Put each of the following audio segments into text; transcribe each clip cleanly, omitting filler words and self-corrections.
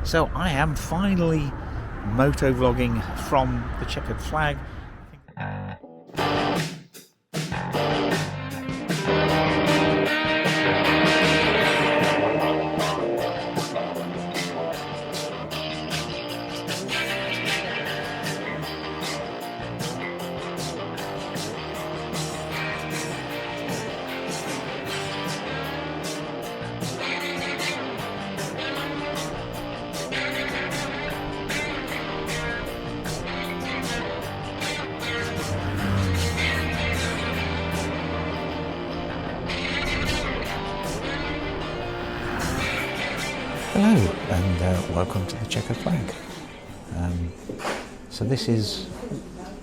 So I am finally moto vlogging from the checkered flag. Hello and welcome to the checkered flag. So this is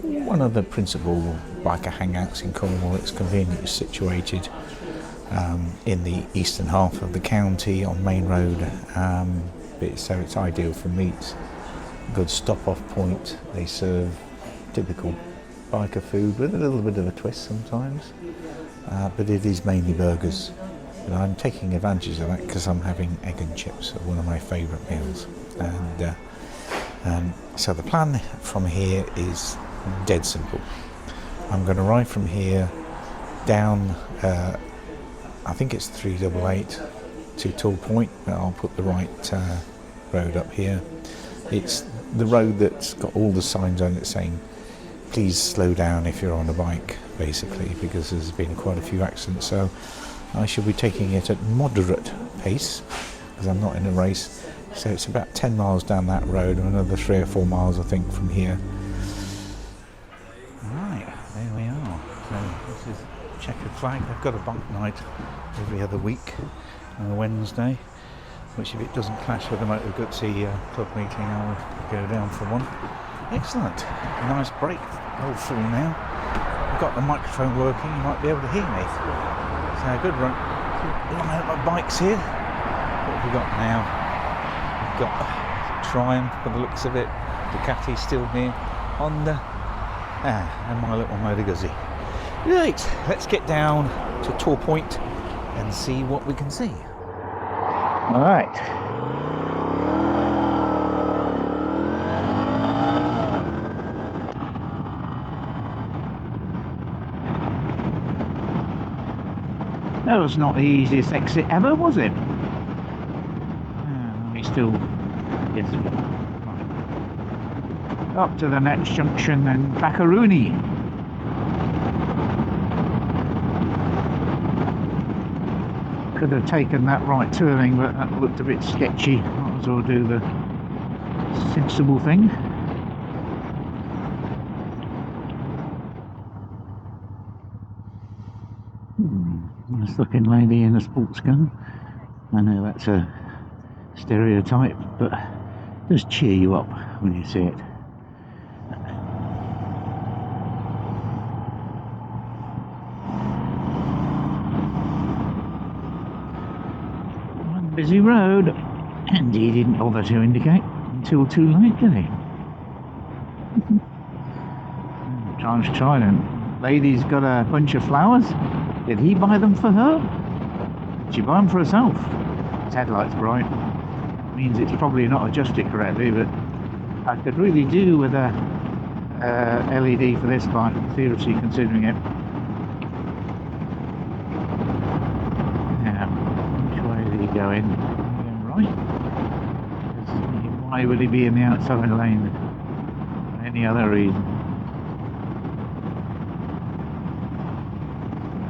one of the principal biker hangouts in Cornwall. It's conveniently situated in the eastern half of the county on Main Road, so it's ideal for meets. Good stop-off point. They serve typical biker food with a little bit of a twist sometimes, but it is mainly burgers. And I'm taking advantage of that because I'm having egg and chips, one of my favourite meals. And so the plan from here is dead simple. I'm going to ride from here down, I think it's 388 to Torpoint, but I'll put the right road up here. It's the road that's got all the signs on it saying, please slow down if you're on a bike, basically, because there's been quite a few accidents. So I shall be taking it at moderate pace because I'm not in a race. So it's about 10 miles down that road and another 3 or 4 miles I think from here. Right, there we are. So this is checkered flag. They've got a bike night every other week on a Wednesday, which if it doesn't clash with the moto-guzzi club meeting, I'll go down for one. Excellent. Nice break. All full now. I've got the microphone working. You might be able to hear me. So good run. Line up my bikes here. What have we got now? We've got Triumph by the looks of it. Ducati still here. Honda. And my little moto-guzzi. Right, let's get down to Torpoint and see what we can see. Alright. That was not the easiest exit ever, was it? It's still... Yes. Right. Up to the next junction and back a Rooney. Could have taken that right turning, but that looked a bit sketchy. Might as well do the sensible thing. Nice looking lady in a sports car. I know that's a stereotype, but it does cheer you up when you see it. One busy road, and he didn't bother to indicate until too late, did he? Times trident. Lady's got a bunch of flowers. Did he buy them for her? Did she buy them for herself? His headlight's bright. Means it's probably not adjusted correctly, but I could really do with a LED for this bike, seriously considering it. Which way is he going? Going right? Why would he be in the outside lane for any other reason?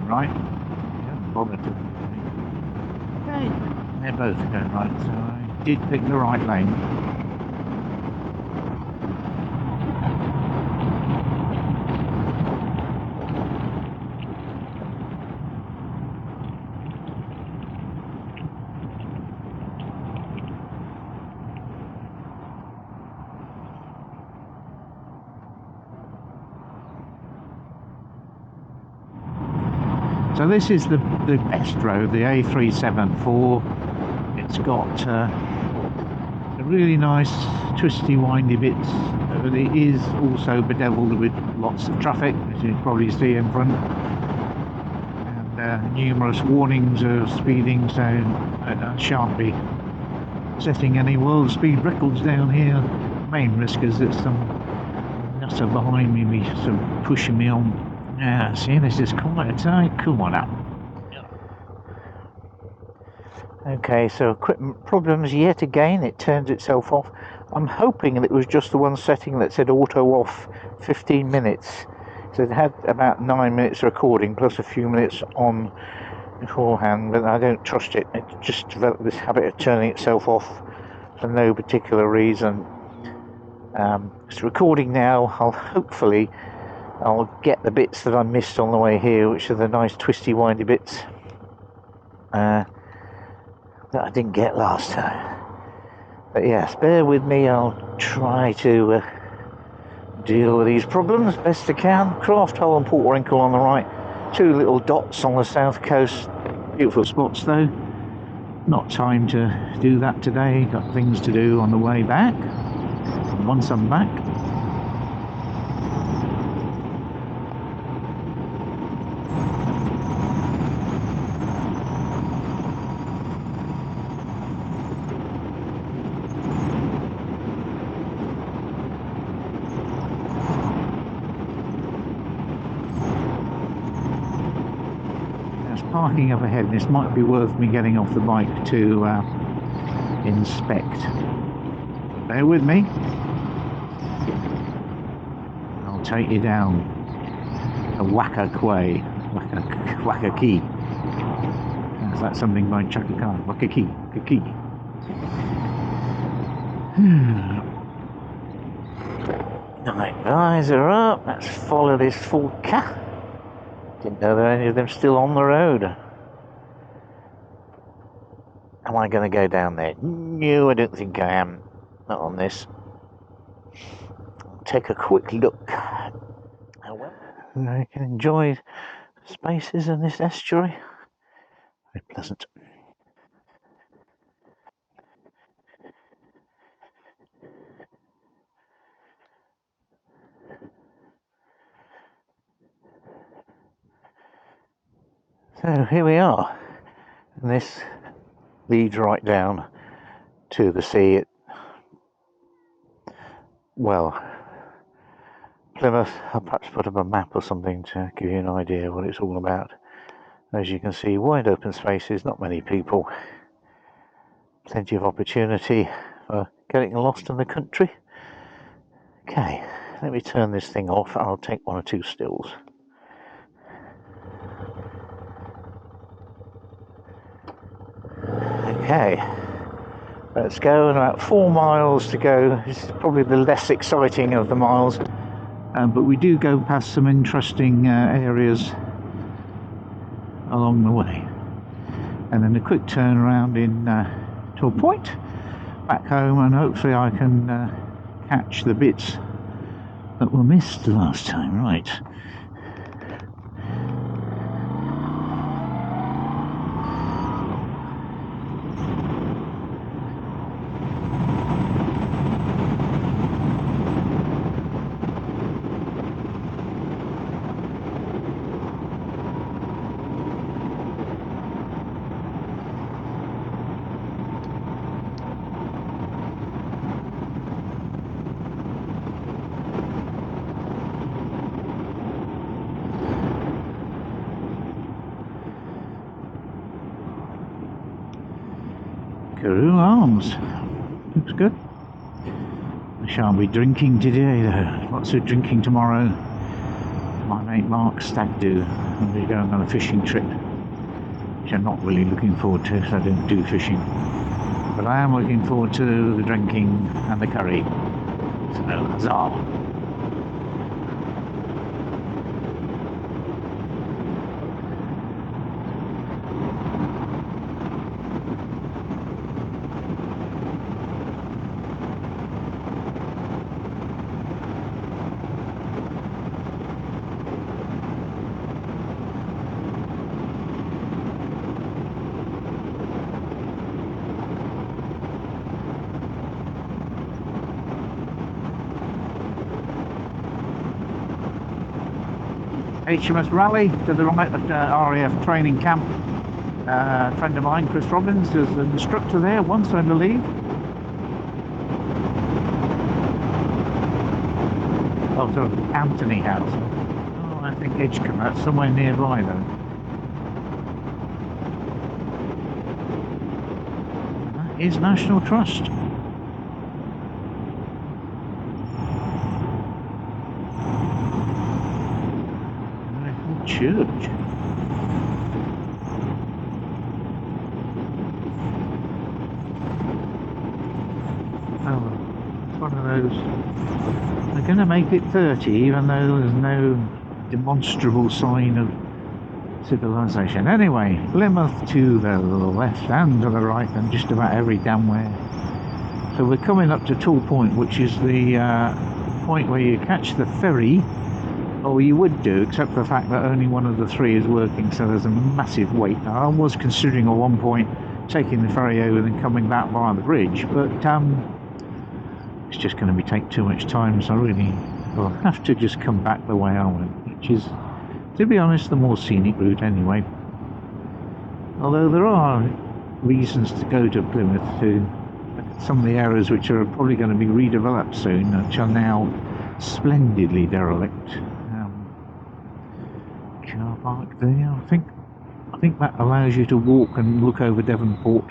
Right? He hasn't bothered to. Okay. They're both going right, so I did pick the right lane. So this is the best road, the A374. It's got a really nice twisty windy bits, but it is also bedeviled with lots of traffic, as you probably see in front, and numerous warnings of speeding, so I shan't be setting any world speed records down here. Main risk is that some nutter behind me be sort of pushing me on. Yeah, see, this is quite a tight corner. Okay, so equipment problems yet again. It turns itself off. I'm hoping that it was just the one setting that said auto off 15 minutes. So it had about 9 minutes recording plus a few minutes on beforehand, but I don't trust it. It just developed this habit of turning itself off for no particular reason. It's recording now. I'll get the bits that I missed on the way here, which are the nice twisty windy bits that I didn't get last time. But yes, bear with me. I'll try to deal with these problems best I can. Craft Hole and Port Wrinkle on the right, two little dots on the south coast. Beautiful spots though. Not time to do that today. Got things to do on the way back. And once I'm back, parking up ahead. This might be worth me getting off the bike to inspect. Bear with me. I'll take you down a Waka Quay, Waka Key. Is that something by Chaka Khan? Waka Key, Key. Night guys are up. Let's follow this Forca. Didn't know there are any of them still on the road. Am I going to go down there? No, I don't think I am. Not on this. I'll take a quick look. Oh well. I can enjoy spaces in this estuary. Very pleasant. So here we are. And this leads right down to the sea. Well, Plymouth. I'll perhaps put up a map or something to give you an idea what it's all about. As you can see, wide open spaces, not many people, plenty of opportunity for getting lost in the country. Okay, let me turn this thing off and I'll take one or two stills. Okay, let's go. And about 4 miles to go. This is probably the less exciting of the miles, but we do go past some interesting areas along the way. And then a quick turn around in Torpoint, back home, and hopefully I can catch the bits that were missed last time. Right. Karoo Arms. Looks good. I shan't be drinking today though. Lots of drinking tomorrow. My mate Mark's stag do. And we're going on a fishing trip, which I'm not really looking forward to, so I don't do fishing. But I am looking forward to the drinking and the curry. So huzzah! HMS Raleigh to the right of RAF training camp. A friend of mine, Chris Robbins, is an instructor there once, I believe. lot of Anthony has. Oh, I think Edgecombe, that's somewhere nearby though. That is National Trust. Church. Oh, it's one of those. They're going to make it 30, even though there's no demonstrable sign of civilization. Anyway, Plymouth to the left and to the right, and just about every damn where. So we're coming up to Torpoint, which is the point where you catch the ferry. Or you would do, except for the fact that only one of the three is working, so there's a massive wait. Now, I was considering at one point taking the ferry over and then coming back via the bridge, but it's just going to take too much time, so I really will have to just come back the way I went, which is, to be honest, the more scenic route anyway. Although there are reasons to go to Plymouth to look at some of the areas which are probably going to be redeveloped soon, which are now splendidly derelict. Car park there. I think that allows you to walk and look over Devonport.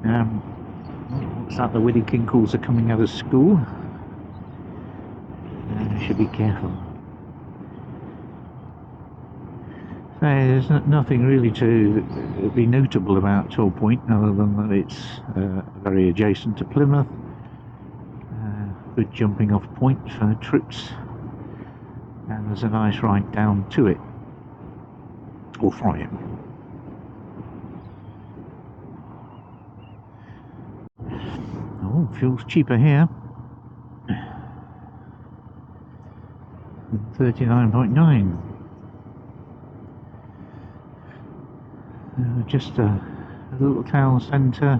Looks like the Widdy Kinkles are coming out of school. Should be careful. So there's nothing really to be notable about Torpoint, other than that it's very adjacent to Plymouth. Good jumping off point for trips, and there's a nice ride down to it. Or from it. Oh, fuel's cheaper here. 39.9. Just a little town centre,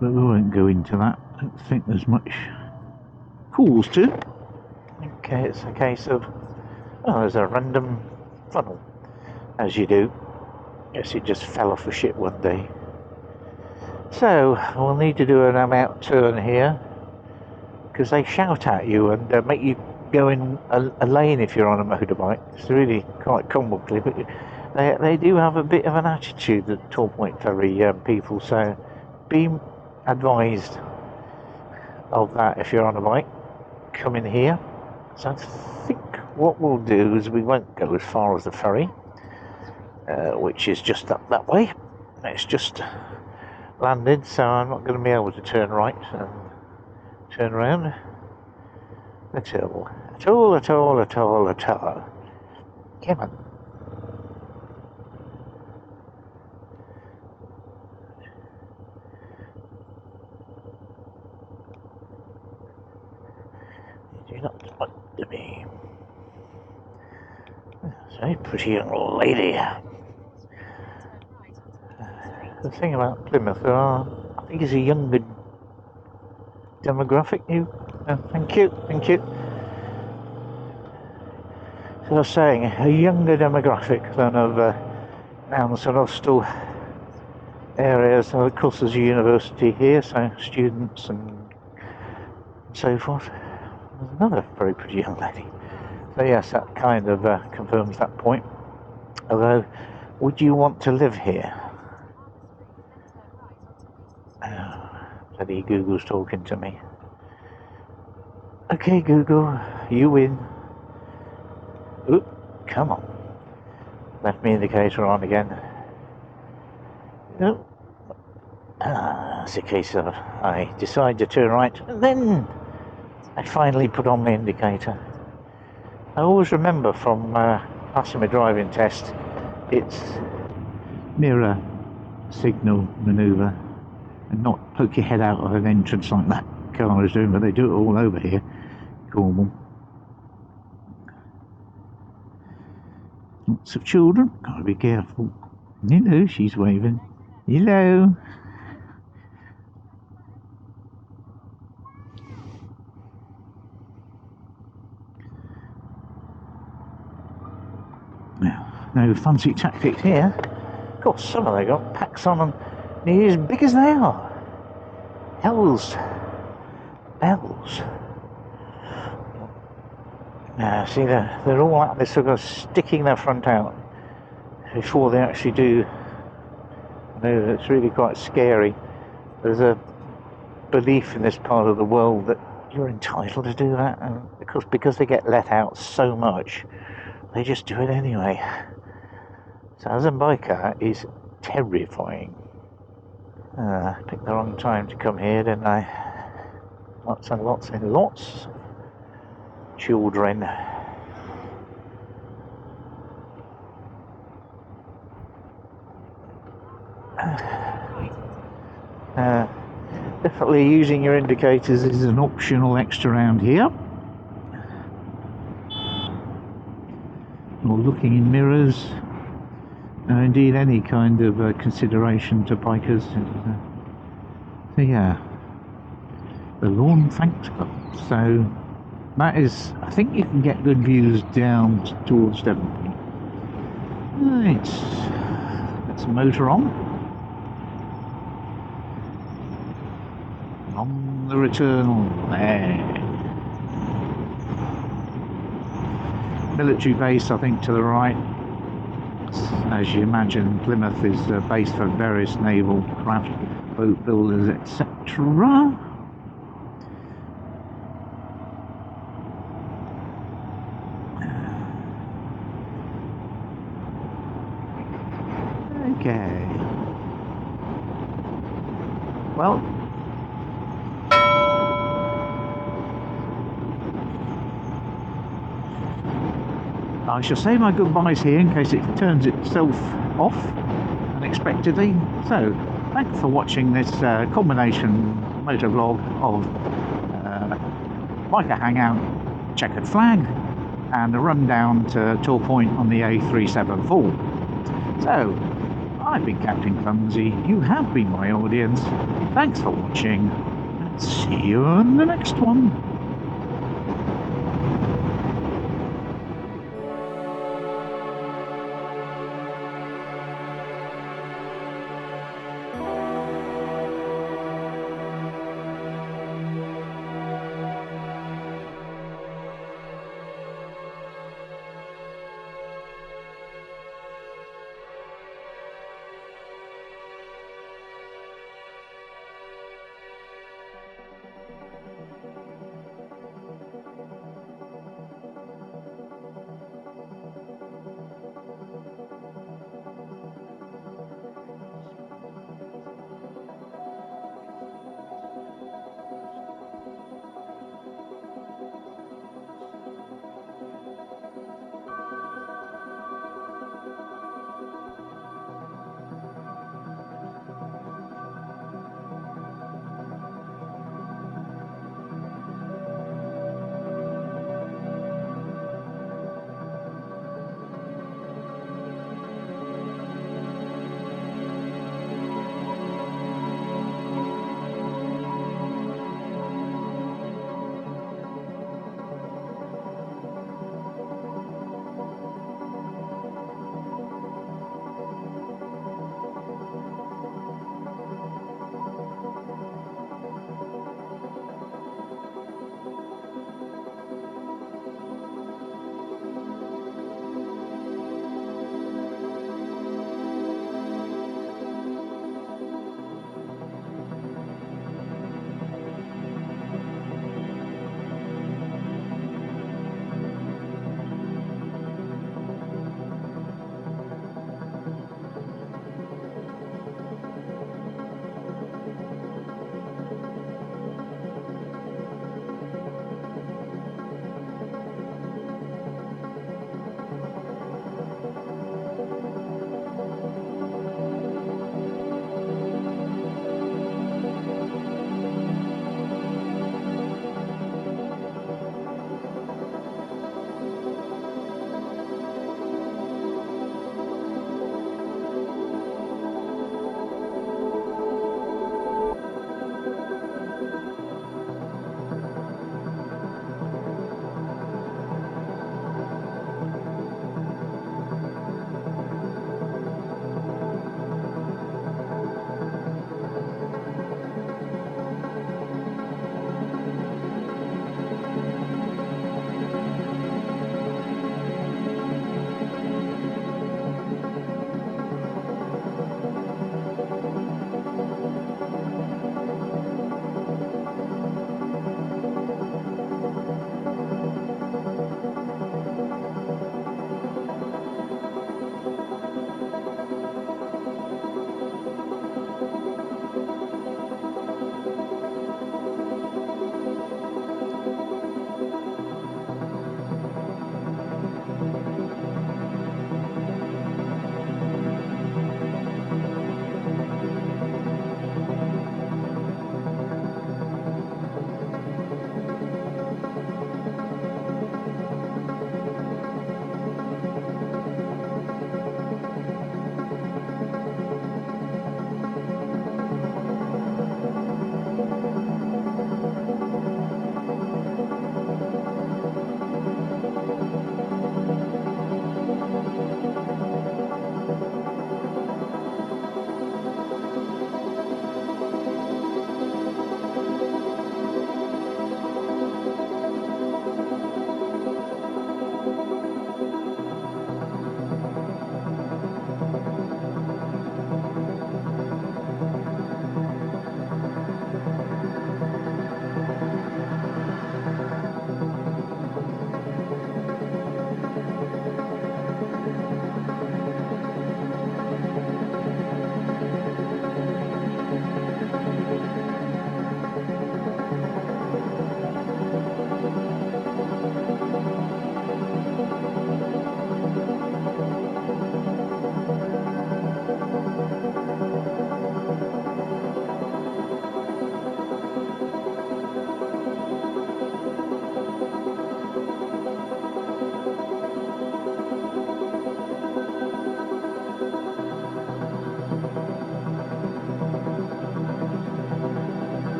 but we won't go into that. I don't think there's much calls to. Okay, it's a case of, oh, there's a random funnel. As you do. Guess it just fell off a ship one day. So we'll need to do an out turn here, because they shout at you and make you go in a lane if you're on a motorbike. It's really quite comical, but they do have a bit of an attitude, the Torpoint ferry people, so be advised of that if you're on a bike. Come in here. So I think what we'll do is we won't go as far as the ferry, which is just up that way. It's just landed, so I'm not going to be able to turn right and turn around at all. Come on. You do not want to be. That's a very pretty young lady. The thing about Plymouth, there are, I think, is a younger demographic. Thank you. So I was saying, a younger demographic than of Nance and Hostel areas. So of course there's a university here, so students and so forth. There's another very pretty young lady. So yes, that kind of confirms that point. Although, would you want to live here? Bloody Google's talking to me. Okay, Google, you win. Oop, come on. Left me indicator on again. Nope. It's a case of I decide to turn right, and then I finally put on the indicator. I always remember from passing my driving test, it's mirror signal manoeuvre, and not poke your head out of an entrance like that car is doing, but they do it all over here, Cornwall. Lots of children, gotta be careful. Hello, she's waving. Hello. No fancy tactics here. Of course, some of them got packs on them nearly as big as they are. Hells. Bells. See, they're all like this, sort of sticking their front out before they actually do. I know it's really quite scary. There's a belief in this part of the world that you're entitled to do that, and because they get let out so much, they just do it anyway. So as a biker, it's terrifying. Picked the wrong time to come here, didn't I? Lots and lots and lots of children. Definitely using your indicators is an optional extra around here. Or looking in mirrors. And indeed any kind of consideration to bikers. So yeah. The Lawn Thanks Club. So that is, I think you can get good views down towards Devonport. Right. Let's motor on. On the return there. Military base, I think, to the right. As you imagine, Plymouth is a base for various naval craft, boat builders, etc. Okay. Well, I shall say my goodbyes here in case it turns itself off unexpectedly. So, thanks for watching this combination motor vlog of biker hangout, checkered flag, and a run down to Torpoint on the A374. So, I've been Captain Clumsy, you have been my audience. Thanks for watching, and see you on the next one.